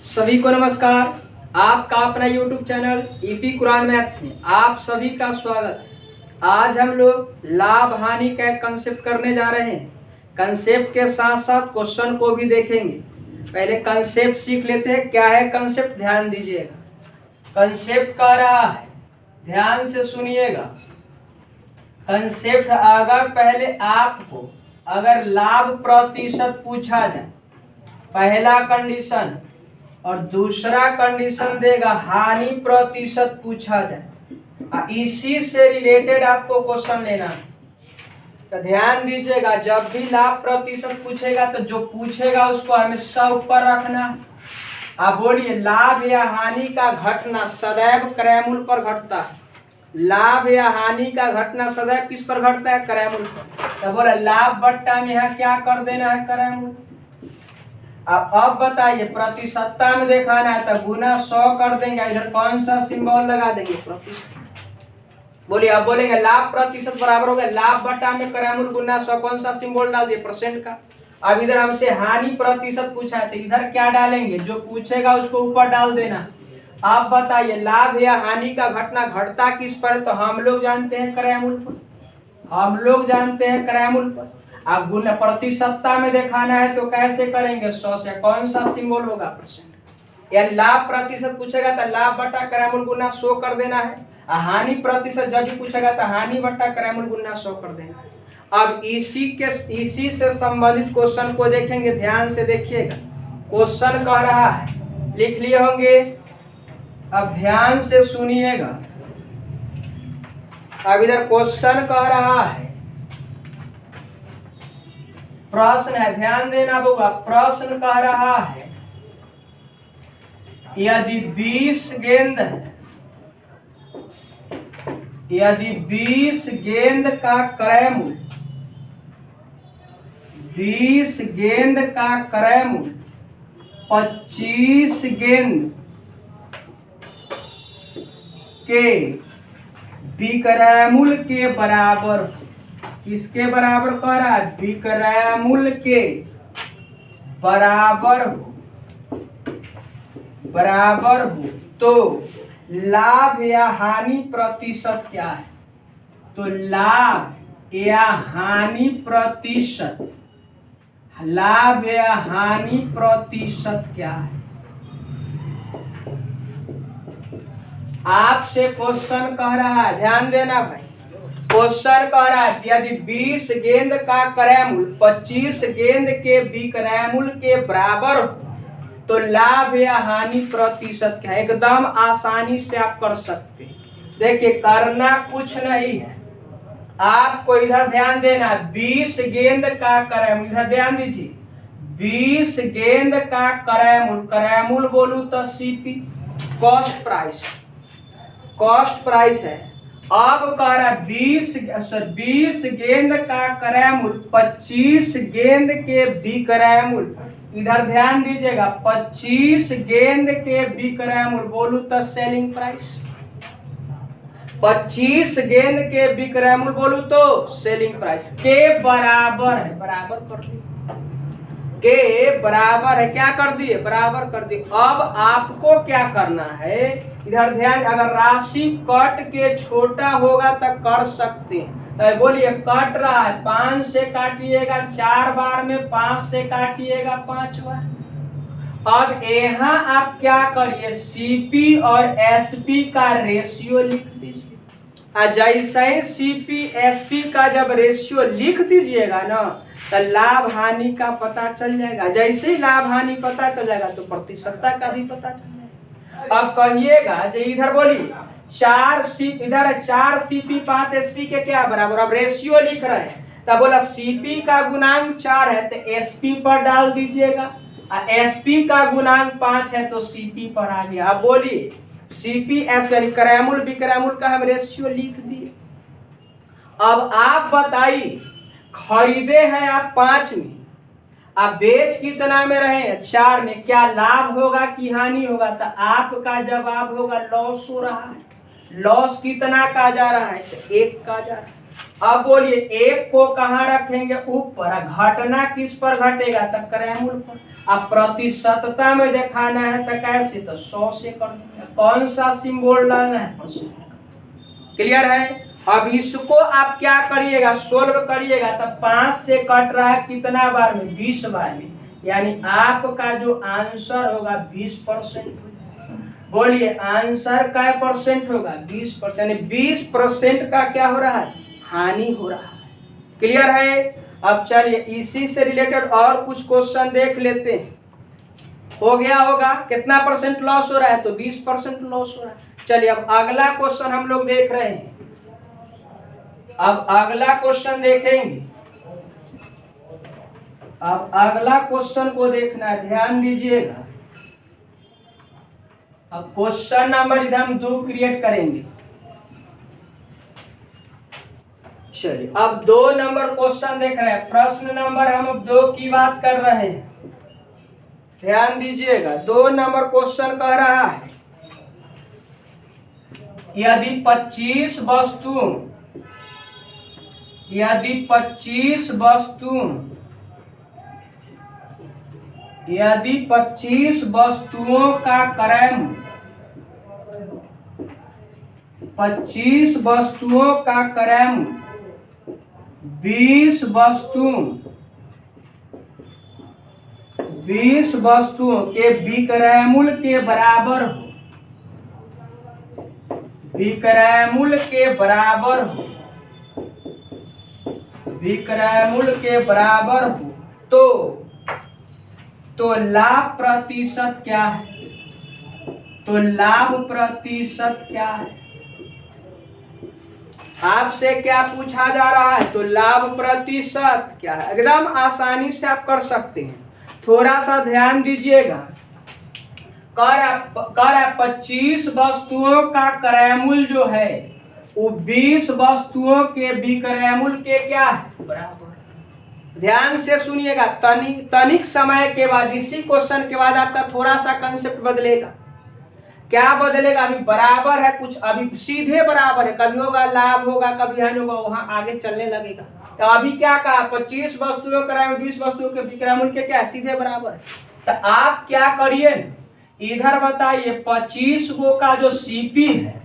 सभी को नमस्कार। आपका अपना YouTube channel EP Quran maths में आप सभी का स्वागत। आज हम लोग लाभ हानि का एक कंसेप्ट करने जा रहे हैं। कंसेप्ट के साथ साथ क्वेश्चन को भी देखेंगे। पहले कंसेप्ट सीख लेते हैं। क्या है कंसेप्ट, ध्यान दीजिएगा। कंसेप्ट कह रहा है, ध्यान से सुनिएगा। कंसेप्ट अगर पहले आपको अगर लाभ प्रतिशत पूछा जाए, पहला कंडीशन, और दूसरा कंडीशन देगा हानि प्रतिशत पूछा जाए, इसी से रिलेटेड आपको क्वेश्चन लेना है। तो ध्यान दीजिएगा, जब भी लाभ प्रतिशत पूछेगा तो जो पूछेगा उसको हमेशा ऊपर रखना। आप बोलिए, लाभ या हानि का घटना सदैव क्रयमूल्य पर घटता है। लाभ या हानि का घटना सदैव किस पर घटता है? क्रयमूल्य पर। तो बोला लाभ बट्टा में यहाँ क्या कर देना है? क्रयमूल्य। अब बताइए, प्रतिशतता में दिखाना है तो गुना 100 कर देंगे। इधर कौन सा सिंबल लगा देंगे? प्रतिशत। बोलिए, अब बोलेंगे लाभ प्रतिशत बराबर होगा लाभ बटा में क्रयमूल्य गुना 100। कौन सा सिंबल डाल दिए? परसेंट का। अब इधर हमसे हानि प्रतिशत पूछा है तो इधर क्या डालेंगे? जो पूछेगा उसको ऊपर डाल देना। आप बताइए, लाभ या हानि का घटना घटता किस पर? तो हम लोग जानते हैं क्रयमूल्य पर। हम लोग जानते हैं क्रयमूल्य पर। अब गुना प्रतिशतता में दिखाना है तो कैसे करेंगे? 100 से। कौन सा सिंबल होगा? परसेंट। या लाभ प्रतिशत पूछेगा तो लाभ बटा क्रयमूल्य गुना 100 कर देना है। हानि प्रतिशत जब भी पूछेगा तो हानि बटा क्रयमूल्य गुना 100 कर देना है। अब इसी से संबंधित क्वेश्चन को देखेंगे। ध्यान से देखिएगा, क्वेश्चन कह रहा है, लिख लिए होंगे। अब ध्यान से सुनिएगा। अब इधर क्वेश्चन कह रहा है, प्रश्न है, ध्यान देना बउआ। प्रश्न कह रहा है, यदि 20 गेंद है, यदि 20 गेंद का क्रयमूल्य 20 गेंद का क्रयमूल्य 25 गेंद के विक्रयमूल्य के बराबर हो। किसके बराबर कह रहा है? विक्रयमूल्य के बराबर हो तो लाभ या हानि प्रतिशत क्या है? तो लाभ या हानि प्रतिशत, लाभ या हानि प्रतिशत क्या है? आपसे क्वेश्चन कह रहा है, ध्यान देना भाई। क्वेश्चन कह रहा है, यदि 20 गेंद का क्रयमूल्य 25 गेंद के विक्रयमूल्य के बराबर हो तो लाभ या हानि प्रतिशत क्या है? एकदम आसानी से आप कर सकते हैं। देखिए, करना कुछ नहीं है, आपको इधर ध्यान देना है। 20 गेंद का क्रयमूल्य, इधर ध्यान दीजिए। 20 गेंद का क्रयमूल्य, क्रयमूल्य बोलूं तो CP, cost price, cost price है। अब कह रहा है 20 गेंद का क्रयमूल्य 25 गेंद के विक्रयमूल्य। इधर ध्यान दीजिएगा, 25 गेंद के विक्रयमूल्य बोलूं तो सेलिंग प्राइस। 25 गेंद के विक्रयमूल्य बोलूं तो सेलिंग प्राइस के बराबर है। बराबर कर दिए, के बराबर है। क्या कर दिए? बराबर कर दिए। अब आपको क्या करना है? इधर ध्यान, अगर राशि कट के छोटा होगा तो कर सकते हैं। तो बोलिए, कट रहा है 5 से काटिएगा 4 बार में, 5 से काटिएगा 5 बार। अब यहाँ आप क्या करिए? सीपी और एसपी का रेशियो लिख दीजिए। जैसे ही सीपी एसपी का जब रेशियो लिख दीजिएगा ना, तो लाभ हानि का पता चल जाएगा। जैसे ही लाभ हानि पता चल जाएगा तो प्रतिशतता का भी पता चल जाएगा। अब कहिएगा, जो इधर बोलिए 4 सीपी 5 एसपी के क्या बराबर? अब रेशियो लिख रहे हैं तब बोला सीपी का गुणांक 4 है तो एसपी पर डाल दीजिएगा, और एसपी का गुणांक 5 है तो सीपी पर आ गया। अब बोलिए, सीपी एस यानी क्रयमूल्य विक्रयमूल्य का हम रेशियो लिख दिए। अब आप बताइए, खरीदे हैं आप 5 में, आप बेच कितना में रहे हैं? 4 में। क्या लाभ होगा कि हानि होगा? तो आपका जवाब होगा लॉस हो रहा है। लॉस कितना का जा रहा है? तो 1 का जा रहा है। अब बोलिए एक को कहाँ रखेंगे? ऊपर। घटना किस पर घटेगा? तो क्रयमूल्य पर। अब प्रतिशतता में दिखाना है तो कैसे? तो 100 से कर देंगे। कौन सा सिंबल डालना है? परसेंट। क्लियर है? अब इसको आप क्या करिएगा? सोल्व करिएगा तो 5 से कट रहा है कितना बार में? 20 बार में। यानी आपका जो आंसर होगा 20%। बोलिए आंसर क्या परसेंट होगा? 20%। 20% का क्या हो रहा है? हानि हो रहा है। क्लियर है? अब चलिए इसी से रिलेटेड और कुछ क्वेश्चन देख लेते हैं। हो गया होगा कितना परसेंट लॉस हो रहा है? तो 20% लॉस हो रहा है। चलिए अब अगला क्वेश्चन हम लोग देख रहे हैं। अब अगला क्वेश्चन देखेंगे। अब अगला क्वेश्चन को देखना है, ध्यान दीजिएगा। अब क्वेश्चन नंबर इधर हम 2 क्रिएट करेंगे। चलिए अब 2 नंबर क्वेश्चन देख रहे हैं। प्रश्न नंबर हम अब 2 की बात कर रहे हैं। ध्यान दीजिएगा 2 नंबर क्वेश्चन कह रहा है यदि 25 वस्तुओं यदि 25 वस्तुओं का क्रय 25 वस्तुओं का क्रय 20 वस्तुओं के विक्रय मूल्य के बराबर हो। विक्रय मूल्य के बराबर हो तो लाभ प्रतिशत क्या है? आपसे क्या पूछा जा रहा है? तो लाभ प्रतिशत क्या है? एकदम आसानी से आप कर सकते हैं। थोड़ा सा ध्यान दीजिएगा। कर 25 वस्तुओं का क्रय मूल्य जो है वो 20 वस्तुओं के विक्रय मूल्य के क्या है? बराबर। ध्यान से सुनिएगा। तनिक समय के बाद, इसी क्वेश्चन के बाद आपका थोड़ा सा कंसेप्ट बदलेगा। क्या बदलेगा? अभी बराबर है कुछ, अभी सीधे बराबर है, कभी होगा लाभ होगा, कभी हानि होगा, वहां आगे चलने लगेगा। तो अभी क्या कहा? 25 वस्तुओं क्रय 20 वस्तुओं के विक्रय मूल्य के क्या है? सीधे बराबर है। तो आप क्या करिए, इधर बताइए 25 गो का जो सीपी है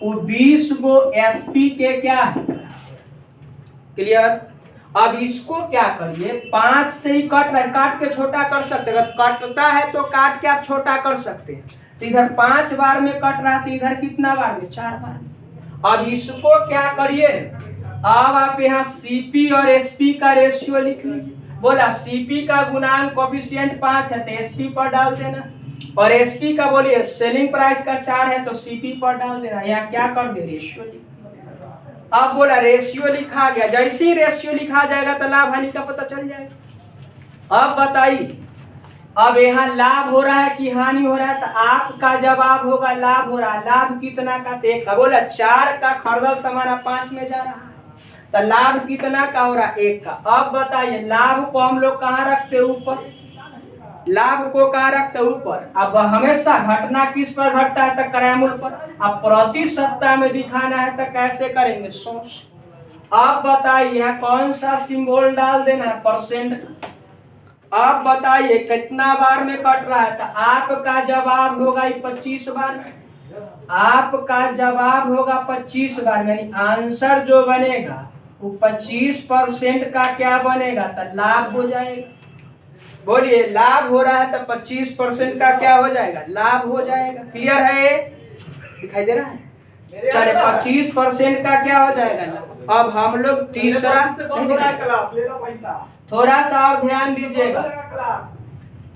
वो 20 गो एसपी के क्या है? क्लियर? अब इसको क्या करिए, 5 से ही कट रहा है, काट के छोटा कर सकते हैं। अगर कटता है तो काट के आप छोटा कर सकते हैं। तो इधर 5 बार में कट रहा है तो इधर कितना बार में? 4 बार में। अब इसको क्या करिए, अब आप यहाँ सीपी और एसपी का रेशियो लिख लीजिए। बोला सीपी का गुणांक कोफिशिएंट 5 है तो एसपी पर डाल देना, और एसपी का बोलिए सेलिंग प्राइस का 4 है तो सीपी पर डाल देना। यहाँ क्या कर दे? रेशियो लिख। अब बोला रेशियो लिखा गया। जैसे ही रेशियो लिखा जाएगा तो लाभ हानि का पता चल जाएगा। अब बताइए, अब यहाँ लाभ हो रहा है कि हानि हो रहा है? तो आपका जवाब होगा लाभ हो रहा है। लाभ कितना का? एक का। बोला 4 का खरीदा सामान 5 में जा रहा है तो लाभ कितना का हो रहा है? 1 का। अब बताइए लाभ को हम लोग कहाँ रखते? ऊपर। लाभ को कहाँ रखते? ऊपर। अब हमेशा घटना किस पर घटता है? तो क्रय मूल्य पर। अब प्रति सप्ताह में दिखाना है तो कैसे करेंगे? 100। अब बताइए कौन सा सिंबल डाल देना है? परसेंट। अब बताइए कितना बार में कट रहा है? तो आपका जवाब होगा 25 बार में। आपका जवाब होगा 25 बार, यानी आंसर जो बनेगा वो 25% का क्या बनेगा? तो लाभ हो जाएगा। बोलिए लाभ हो रहा है तो 25% का क्या हो जाएगा? लाभ हो जाएगा। क्लियर है? दिखाई दे रहा है? चले 25% का क्या हो जाएगा? अब हम लोग तीसरा, थोड़ा सा और ध्यान दीजिएगा,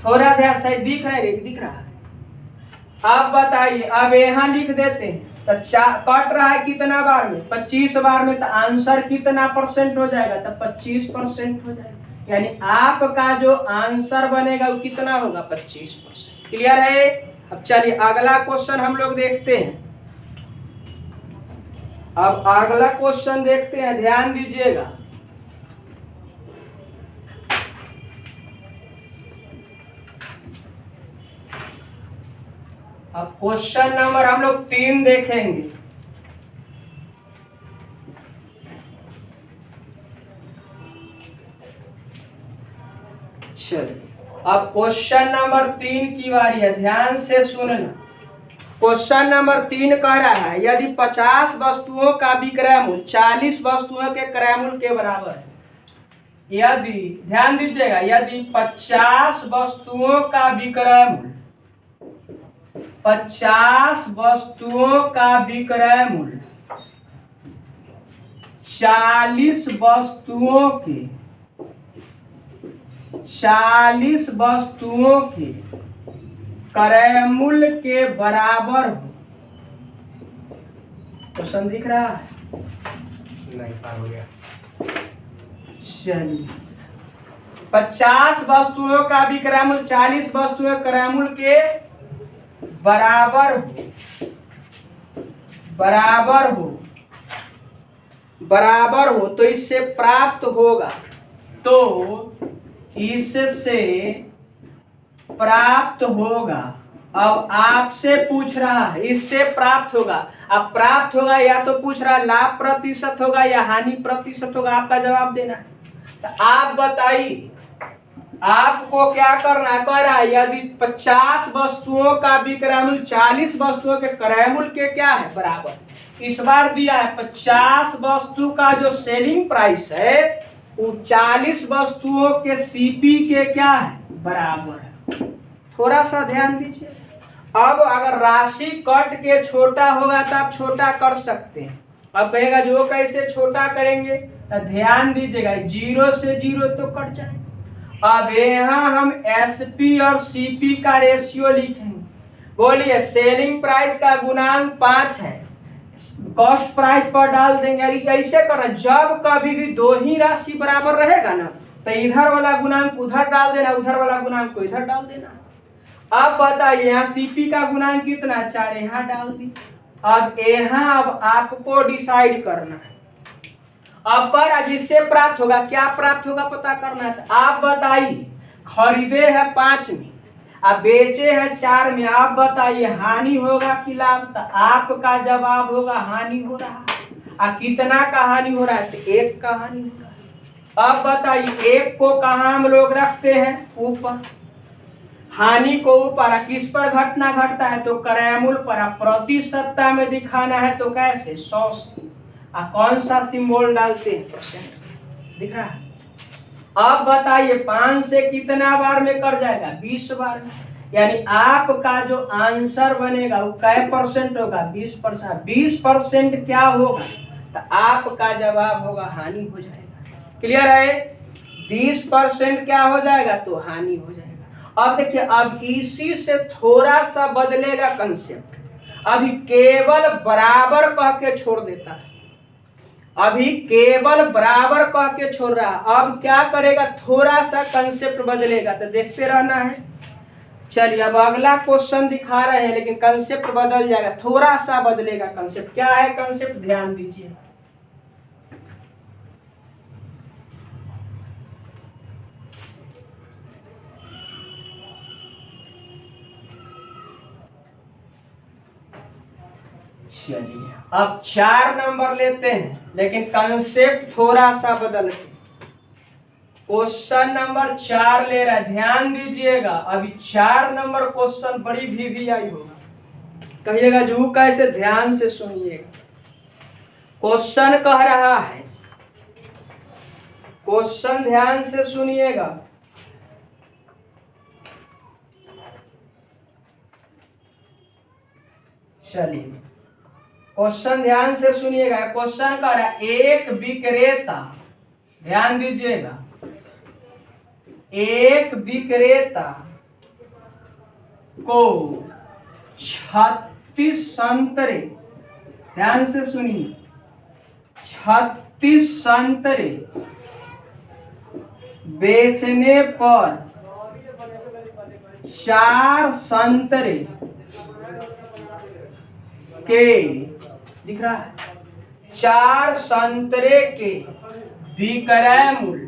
थोड़ा ध्यान सही दिख रहा है। अब बताइए, अब यहाँ लिख देते हैं तो कट रहा है कितना बार में? 25 बार में। तो आंसर कितना परसेंट हो जाएगा? तो 25% हो जाएगा। यानी आपका जो आंसर बनेगा वो कितना होगा? 25%। क्लियर है? अब चलिए अगला क्वेश्चन हम लोग देखते हैं। अब अगला क्वेश्चन देखते हैं, ध्यान दीजिएगा। अब क्वेश्चन नंबर हम लोग 3 देखेंगे। चलिए अब क्वेश्चन नंबर 3 की बारी है, ध्यान से सुनना। क्वेश्चन नंबर 3 कह रहा है यदि 50 वस्तुओं का विक्रय मूल्य 40 वस्तुओं के क्रय मूल्य के बराबर है। यदि ध्यान दीजिएगा, यदि 50 वस्तुओं का विक्रय मूल्य 50 वस्तुओं का विक्रय मूल्य 40 वस्तुओं के क्रय मूल्य के बराबर हो। क्वेश्चन दिख रहा है? नहीं, पार हो गया। चलिए 50 वस्तुओं का विक्रय मूल्य 40 वस्तुओं के क्रय मूल्य के बराबर हो तो इससे प्राप्त होगा, अब आपसे पूछ रहा है इससे प्राप्त होगा। अब प्राप्त होगा या तो पूछ रहा है लाभ प्रतिशत होगा या हानि प्रतिशत होगा, आपका जवाब देना है। तो आप बताइए आपको क्या करना है। कह रहा है यदि 50 वस्तुओं का विक्रय मूल्य 40 वस्तुओं के क्रय मूल्य के क्या है बराबर। इस बार दिया है 50 वस्तु का जो सेलिंग प्राइस है वो 40 वस्तुओं के सीपी के क्या है बराबर है। थोड़ा सा ध्यान दीजिए। अब अगर राशि कट के छोटा होगा तो आप छोटा कर सकते हैं। अब कहेगा जो कैसे छोटा करेंगे, तो ध्यान दीजिएगा 0 से 0 तो कट जाएगा। अब यहाँ हम एसपी और सीपी का रेशियो लिखेंगे। बोलिए सेलिंग प्राइस का गुणांक 5 है, कॉस्ट प्राइस पर डाल देंगे। अरे कैसे करना, जब कभी भी दो ही राशि बराबर रहेगा ना तो इधर वाला गुणांक उधर डाल देना, उधर वाला गुणांक को इधर डाल देना। अब बताइए यहाँ सीपी का गुणांक कितना, 4, यहाँ डाल दी। अब यहाँ अब आपको डिसाइड करना है। अब पर जिससे प्राप्त होगा, क्या प्राप्त होगा पता करना है। तो आप बताइए खरीदे है 5 में, अब बेचे है 4 में, आप बताइए हानि होगा कि लाभ। तो आपका जवाब होगा हानि हो रहा है। कितना का हानि हो रहा है, तो 1 का हानि हो रहा है। अब बताइए 1 को कहाँ हम लोग रखते हैं, ऊपर, हानि को ऊपर। किस पर घटना घटता है, तो क्रय मूल्य पर। प्रतिशतता में दिखाना है तो कैसे, 100 से। कौन सा सिंबल डालते हैं, परसेंट दिख रहा है। अब बताइए 5 से कितना बार में कर जाएगा, 20 बार में। यानी आपका जो आंसर बनेगा वो कै परसेंट होगा, 20%। 20% क्या होगा, तो आपका जवाब होगा हानि हो जाएगा। क्लियर है, 20% क्या हो जाएगा, तो हानि हो जाएगा। अब देखिए अब इसी से थोड़ा सा बदलेगा कंसेप्ट। अभी केवल बराबर कह के छोड़ देता है, अभी केवल बराबर कह के छोड़ रहा है। अब क्या करेगा, थोड़ा सा कंसेप्ट बदलेगा, तो देखते रहना है। चलिए अब अगला क्वेश्चन दिखा रहे हैं लेकिन कंसेप्ट बदल जाएगा, थोड़ा सा बदलेगा कंसेप्ट। क्या है कंसेप्ट, ध्यान दीजिए। चलिए अब 4 नंबर लेते हैं लेकिन कंसेप्ट थोड़ा सा बदल के। क्वेश्चन नंबर 4 ले रहा है, ध्यान दीजिएगा। अभी 4 नंबर क्वेश्चन बड़ी VVI होगा, कहिएगा जो कैसे, ध्यान से सुनिएगा। क्वेश्चन कह रहा है, क्वेश्चन ध्यान से सुनिएगा। चलिए क्वेश्चन ध्यान से सुनिएगा। क्वेश्चन कह रहा है एक विक्रेता, ध्यान दीजिएगा, एक विक्रेता को 36 संतरे, ध्यान से सुनिए, 36 संतरे बेचने पर 4 संतरे के, दिख रहा है, 4 संतरे के विक्रय मूल्य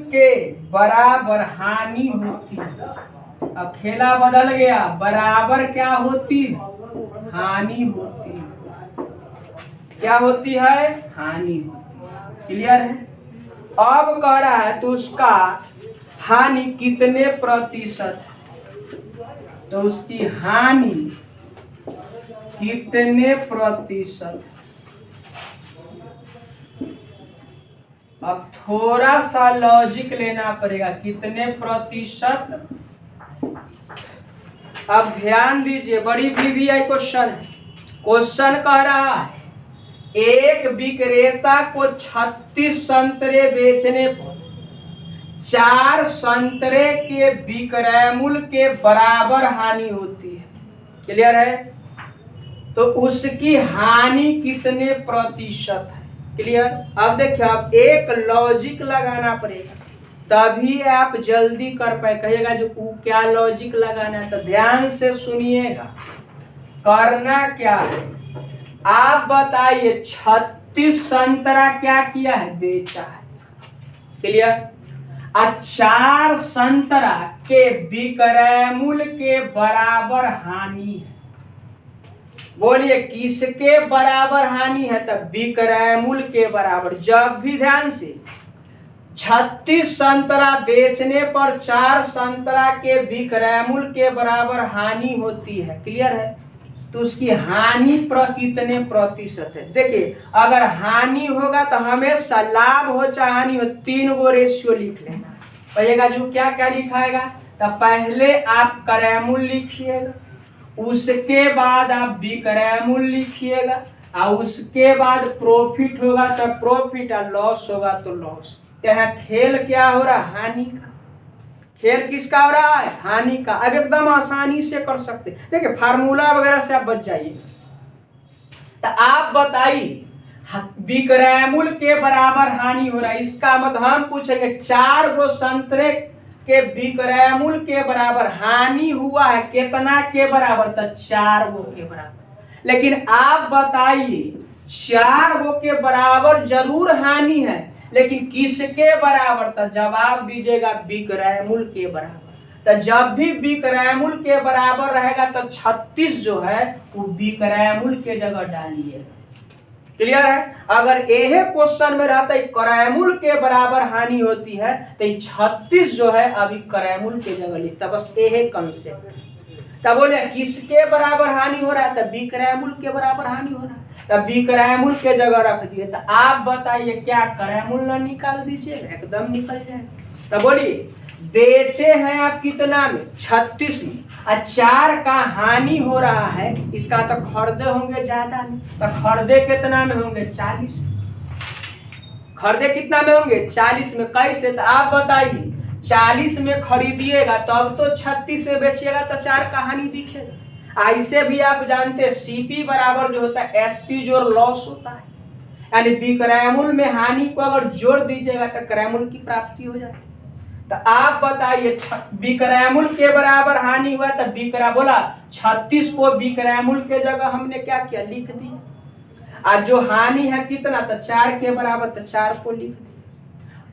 के बराबर हानि होती है। अब खेला बदल गया, बराबर क्या होती है, हानि होती है। क्या होती है? हानि होती है। क्लियर है? अब कह रहा है तो उसका हानि कितने प्रतिशत है, तो उसकी हानि कितने प्रतिशत। अब थोड़ा सा लॉजिक लेना पड़ेगा, कितने प्रतिशत। अब ध्यान दीजिए, बड़ी VVI क्वेश्चन है। क्वेश्चन कह रहा है एक विक्रेता को 36 संतरे बेचने पर 4 संतरे के विक्रय मूल्य के बराबर हानि होती है। क्लियर है? तो उसकी हानि कितने प्रतिशत है। क्लियर? अब देखिए, अब एक लॉजिक लगाना पड़ेगा तभी आप जल्दी कर पाए। कहिएगा जो क्या लॉजिक लगाना है, तो ध्यान से सुनिएगा। करना क्या है, आप बताइए 36 संतरा क्या किया है? बेचा है। क्लियर? 4 संतरा के विक्रय मूल्य के बराबर हानि है। बोलिए किसके बराबर हानि है? तब विक्रय मूल्य के बराबर। जब भी ध्यान से 36 संतरा बेचने पर 4 संतरा के विक्रय मूल्य के बराबर हानि होती है। क्लियर है? तो उसकी हानि कितने प्रतिशत है। देखिए, अगर हानि होगा तो हमेशा लाभ हो चाहे हानि हो, 3 गो रेशियो लिख लेना। कहिएगा जो क्या क्या लिखाएगा, तो पहले आप क्रय मूल्य लिखिएगा, उसके बाद आप विक्रय मूल्य लिखिएगा, और उसके बाद प्रॉफिट होगा तो प्रॉफिट, और लॉस होगा तो लॉस। यहाँ खेल क्या हो रहा है? हानि का। खेल किसका हो रहा है? हानि का। अब एकदम आसानी से कर सकते, देखिए फार्मूला वगैरह से आप बच जाइए। तो आप बताइए विक्रय मूल्य के बराबर हानि हो रहा है, इसका मतलब हम पूछेंगे 4 गो संतरे के विक्रय मूल्य के बराबर हानि हुआ है, कितना के बराबर? तो 4 गो के बराबर। लेकिन आप बताइए 4 गो के बराबर जरूर हानि है, लेकिन किसके बराबर? तो जवाब दीजिएगा विक्रय मूल्य के बराबर। तो जब भी विक्रय मूल्य के बराबर रहेगा तो 36 जो है वो विक्रय मूल्य के जगह डालिएगा। क्लियर है? अगर यह क्वेश्चन में रहता है क्रय मूल्य के बराबर हानि होती है, तो 36 जो है अभी क्रय मूल्य के जगह लिखता। बस यह कंसेप्ट। तब बोले किसके बराबर हानि हो रहा है? तब विक्रय मूल्य के बराबर हानि हो रहा है, तब विक्रय मूल्य के जगह रख दिए। तो आप बताइए क्या क्रय मूल्य निकाल दीजिए? एकदम निकल जाएगा। तब बोलिए बेचे हैं आप कितना में? 36 में, और 4 का हानि हो रहा है, इसका तो खरीदे होंगे ज्यादा में, तो खरीदे कितना में होंगे? 40। खरीदे कितना में होंगे? 40 में। कैसे? तो आप बताइए 40 में खरीदिएगा तब तो 36 में बेचिएगा तो 4 का हानि दिखेगा। ऐसे भी आप जानते हैं CP बराबर जो होता है SP जोड़ लॉस होता है, यानी विक्रय मूल्य में हानि को अगर जोड़ दीजिएगा तो क्रय मूल्य की प्राप्ति हो जाती है। तो आप बताइए विक्रय मूल्य के बराबर हानि हुआ, तो विक्रय बोला 36 को विक्रय मूल्य के जगह हमने क्या किया? लिख दिया। आज जो हानि है कितना? तो 4 के बराबर, तो 4 को लिख दिया।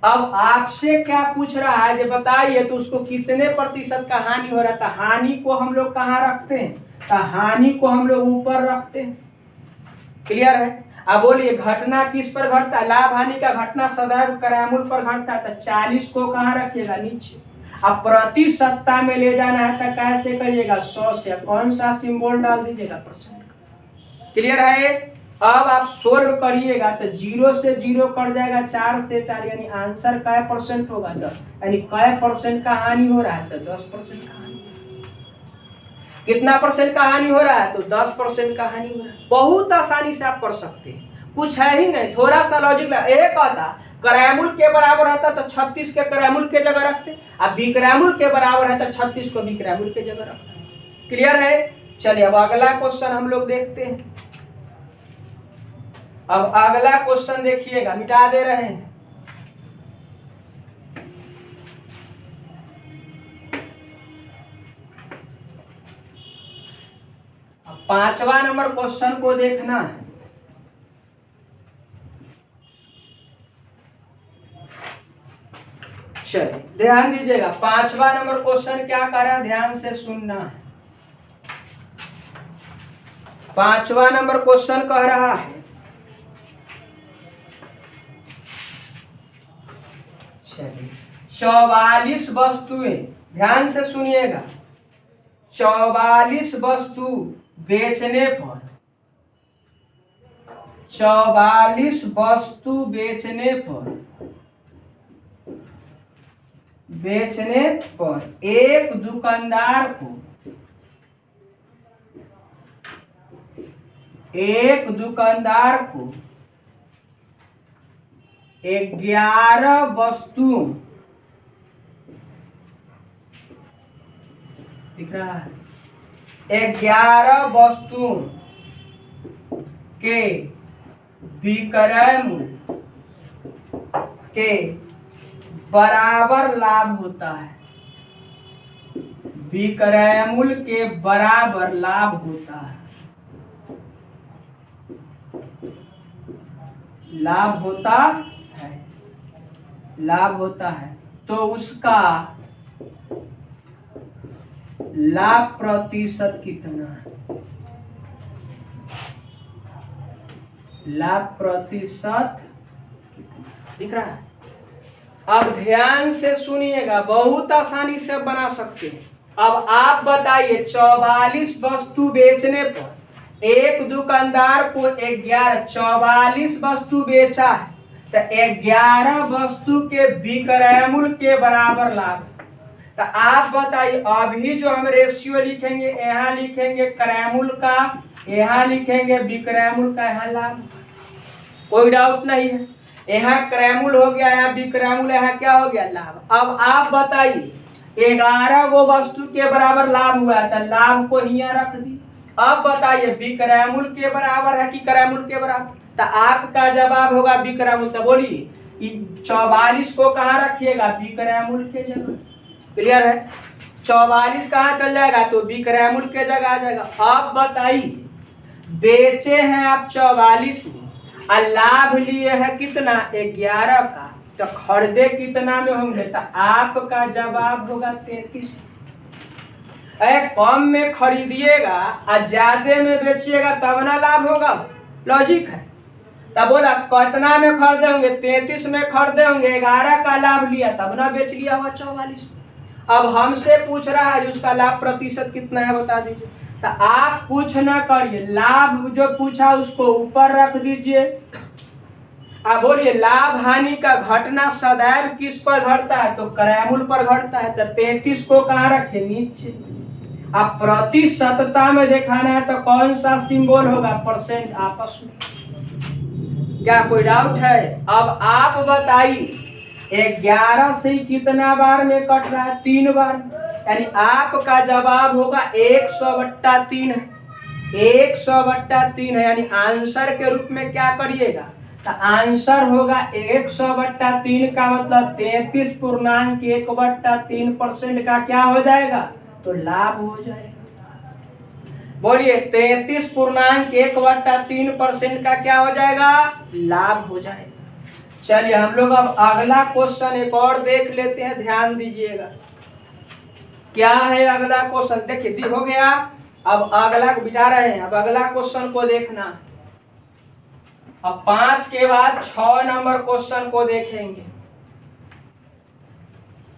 अब आपसे क्या पूछ रहा है जो बताइए तो उसको कितने प्रतिशत का हानि हो रहा था। हानि को हम लोग कहाँ रखते हैं? तो हानि को हम लोग ऊपर रखते हैं। क्लियर है? अब बोलिए घटना किस पर घटता है? लाभ हानि का घटना सदैव क्रय मूल्य पर घटता है, तो 40 को कहाँ रखिएगा? नीचे। अब प्रति सप्ताह में ले जाना है तो कैसे करिएगा? 100 से कौन सा सिंबल डाल दीजिएगा? %। क्लियर है? अब आप सोल्व करिएगा तो 0 से 0 कट जाएगा, 4 से 4, यानी आंसर कै % होगा? 10। यानी कै % का हानि हो रहा है? तो 10% का हानि। कितना % का हानि हो रहा है? तो 10% का हानि हो रहा है। बहुत आसानी से आप कर सकते हैं, कुछ है ही नहीं। थोड़ा सा लॉजिक एक कहता क्रय मूल्य के बराबर रहता तो 36 के क्रय मूल्य के जगह रखते, अब विक्रय मूल्य के बराबर है तो 36 को विक्रय मूल्य के जगह रखते। क्लियर है? चलिए अब अगला क्वेश्चन हम लोग देखते हैं। अब अगला क्वेश्चन देखिएगा, मिटा दे रहे हैं। अब 5वां नंबर क्वेश्चन को देखना है। चलिए ध्यान दीजिएगा, 5वां नंबर क्वेश्चन क्या कह रहा है? ध्यान से सुनना है। 5वां नंबर क्वेश्चन कह रहा है चलिए 44 वस्तुएं, ध्यान से सुनिएगा, 44 वस्तु बेचने पर, 44 वस्तु बेचने पर एक दुकानदार को 11 वस्तुओं, दिख रहा है, 11 वस्तुओं के विक्रय मूल्य के बराबर लाभ होता है, विक्रय मूल्य के बराबर लाभ होता है, लाभ होता है, तो उसका लाभ प्रतिशत कितना है, लाभ प्रतिशत दिख रहा है। अब ध्यान से सुनिएगा, बहुत आसानी से बना सकते हैं। अब आप बताइए 44 वस्तु बेचने पर एक दुकानदार को 44 वस्तु बेचा है, तो 11 वस्तु के विक्रय मूल्य के बराबर लाभ। तो आप बताइए, अभी जो हम रेशियो लिखेंगे, यहाँ लिखेंगे क्रय मूल्य का, यहाँ लिखेंगे विक्रय मूल्य का, यहाँ लाभ, कोई डाउट नहीं है। यहाँ क्रय मूल्य हो गया, यहाँ विक्रय मूल्य, यहाँ क्या हो गया, लाभ। अब आप बताइए 11 गो वस्तु के बराबर लाभ हुआ, तो लाभ को यहाँ रख दी। अब बताइए विक्रय मूल्य के बराबर है कि क्रय मूल्य के बराबर, तो आपका जवाब होगा विक्रय मूल्य। तो बोलिए 44 को कहाँ रखिएगा, विक्रय मूल्य के जगह। क्लियर है, 44 कहाँ चल जाएगा, तो विक्रय मूल्य के जगह आ जाएगा। अब बताइए बेचे हैं आप 44 में और लाभ लिए है कितना, 11 का, तो खरीदे कितना में होंगे, तो आपका जवाब होगा 33। कम में खरीदिएगा और ज्यादा में बेचिएगा तब ना लाभ होगा, लॉजिक है। तब बोला कितना में खरीदे होंगे, 33 में खरीदे होंगे, 11 का लाभ लिया तब ना बेच लिया हुआ 44। अब हमसे पूछ रहा है उसका लाभ प्रतिशत कितना है बता दीजिए। तो आप कुछ ना करिए, लाभ जो पूछा उसको ऊपर रख दीजिए। आप बोलिए लाभ हानि का घटना सदैव किस पर घटता है, तो क्रय मूल्य पर घटता है। तो 33 को कहाँ रखे, नीचे। अब प्रतिशतता में दिखाना है तो कौन सा सिंबल होगा, परसेंट, आपस में। क्या कोई डाउट है? अब आप बताइए 11 से कितना बार में कट रहा है, 3 बार, यानी आपका जवाब होगा 100/3 है, 100/3 है, यानी आंसर के रूप में क्या करिएगा, तो आंसर होगा 100/3 का मतलब 33.1/3% का क्या हो जाएगा, तो लाभ हो जाएगा। बोलिए 33.1/3% का क्या हो जाएगा, लाभ हो जाएगा। चलिए हम लोग अब अगला क्वेश्चन एक और देख लेते हैं, ध्यान दीजिएगा। क्या है अगला क्वेश्चन, देखिए हो गया। अब अगला बिता रहे हैं, अब अगला क्वेश्चन को देखना। अब 5 के बाद 6 नंबर क्वेश्चन को देखेंगे।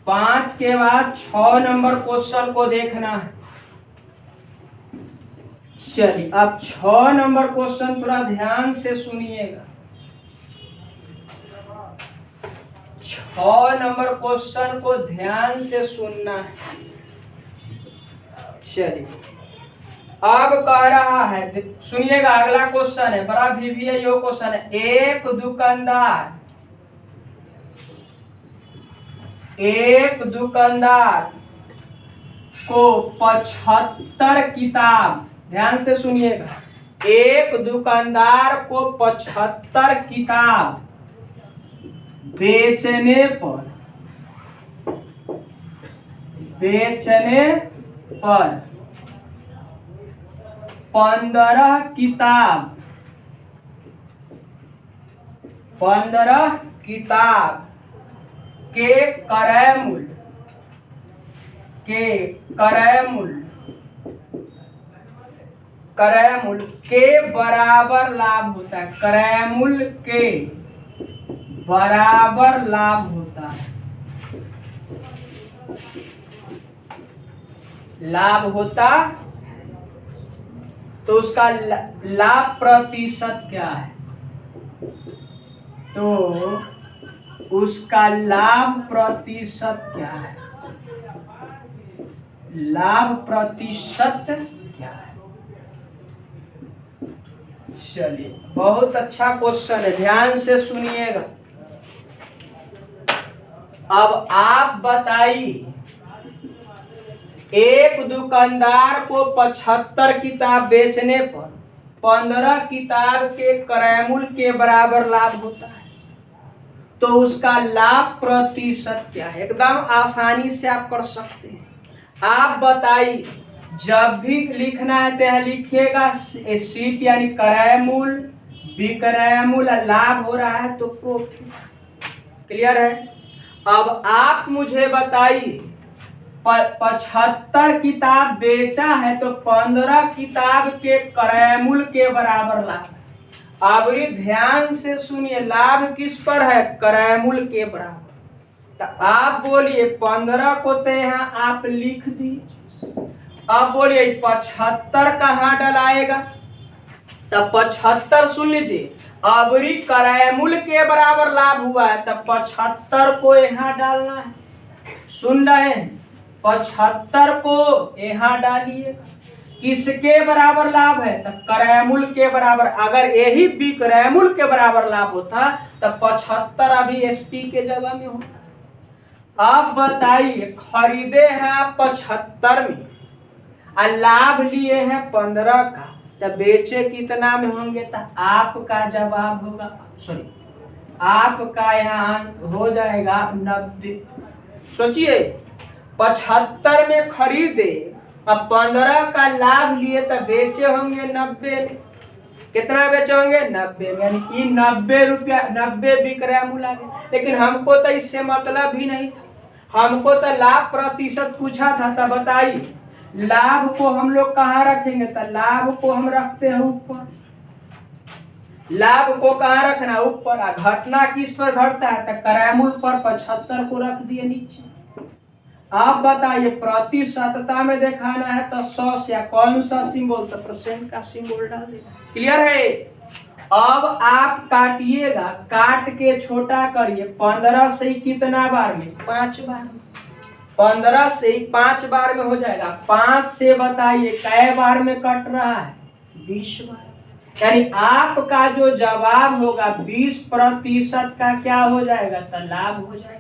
5 के बाद 6 नंबर क्वेश्चन को देखना है। चलिए अब 6 नंबर क्वेश्चन थोड़ा ध्यान से सुनिएगा। 6 नंबर क्वेश्चन को ध्यान से सुनना है। चलिए अब कह रहा है, सुनिएगा अगला क्वेश्चन है, बड़ा VVI क्वेश्चन है। एक दुकानदार को 75 किताब, ध्यान से सुनिएगा, एक दुकानदार को 75 किताब बेचने पर 15 किताब के क्रय मूल्य के बराबर लाभ होता है, क्रय मूल्य के बराबर लाभ होता है। लाभ होता तो उसका लाभ प्रतिशत क्या है? तो उसका लाभ प्रतिशत क्या है? लाभ प्रतिशत क्या है? चलिए, बहुत अच्छा क्वेश्चन है, ध्यान से सुनिएगा। अब आप बताइए, एक दुकानदार को 75 किताब बेचने पर 15 किताब के क्रय मूल्य के बराबर लाभ होता है, तो उसका लाभ प्रतिशत क्या है? एकदम आसानी से आप कर सकते हैं। आप बताइए, जब भी लिखना है तो यहाँ लिखिएगा सीप यानी क्रय मूल्य, विक्रय मूल्य, लाभ हो रहा है तो प्रॉफिट। क्लियर है? अब आप मुझे बताइए, 75 किताब बेचा है तो 15 किताब के क्रय मूल्य के बराबर लाभ है। अब ये ध्यान से सुनिए, लाभ किस पर है? क्रय मूल्य के बराबर। तो आप बोलिए 15 को तो यहाँ आप लिख दीजिए। अब बोलिए 75 कहाँ डलाएगा? तब 75 सुन लीजिए, अबरी क्रय मूल्य के बराबर लाभ हुआ है, तब 75 को यहाँ डालना है। सुन रहे हैं? 75 को यहाँ डालिए। किसके बराबर लाभ है? तब क्रय मूल्य के बराबर। अगर यही विक्रय मूल्य के बराबर लाभ होता तब 75 अभी एसपी के जगह में होता। आप बताइए, खरीदे हैं आप 75 में और लाभ लिए हैं 15 का, तब बेचे कितना में होंगे? तो आपका जवाब होगा, सॉरी, आपका यहाँ हो जाएगा 90। सोचिए, 75 में खरीदे अब 15 का लाभ लिए तो बेचे होंगे 90 में। कितना बेचे होंगे? 90 में, यानी कि 90 रुपया, 90 विक्रय मूल्य आ गया। लेकिन हमको तो इससे मतलब ही नहीं था, हमको तो लाभ प्रतिशत पूछा था। तब बताइए, लाभ को हम लोग कहाँ रखेंगे? तो लाभ को हम रखते हैं ऊपर। लाभ को कहाँ रखना? ऊपर। घटना किस पर घटता है? तो क्रय मूल्य पर 75 को रख दिए नीचे। आप बताइए, प्रतिशतता में दिखाना है तो 100 से कौन सा सिंबल? तो परसेंट का सिंबल डाल देगा। क्लियर है? अब आप काटिएगा, काट के छोटा करिए। 15 से कितना बार में? 5 बार में। 15 से 5 बार में हो जाएगा। 5 से बताइए कै बार में कट रहा है? 20 बार। यानी आपका जो जवाब होगा 20% का क्या हो जाएगा? तो लाभ हो जाएगा।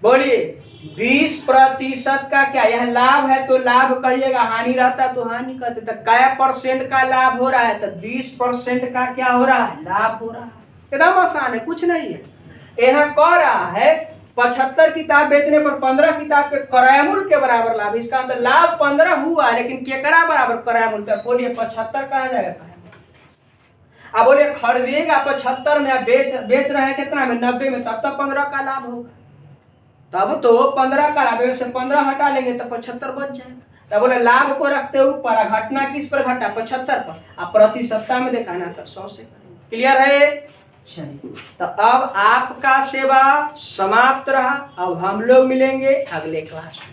बोलिए, 20% का क्या? यह लाभ है तो लाभ कहिएगा, हानि रहता तो हानि कहते। तो क्या % का लाभ हो रहा है? तो 20% का क्या हो रहा है? लाभ हो रहा है। एकदम आसान है, कुछ नहीं है। यह कह रहा है 75 किताब बेचने पर 15 किताब के क्रय मूल्य के बराबर लाभ। इसका मतलब लाभ 15 हुआ, लेकिन केकरा बराबर? क्रय मूल्य। बोलिए 75 कहा जाएगा? अब बोलिए खरीदिएगा 75 में, बेच रहे हैं कितना में? 90 में, तब तो 15 का लाभ होगा। तब तो 15 का लाभ से 15 हटा लेंगे तो 75 बच जाएगा। तब बोले लाभ को रखते ऊपर, घटना किस पर घटा? 75 पर। अब प्रतिशतता में दिखाना तो 100 से करेंगे। क्लियर है? चलिए, तो अब आपका सेवा समाप्त रहा। अब हम लोग मिलेंगे अगले क्लास में।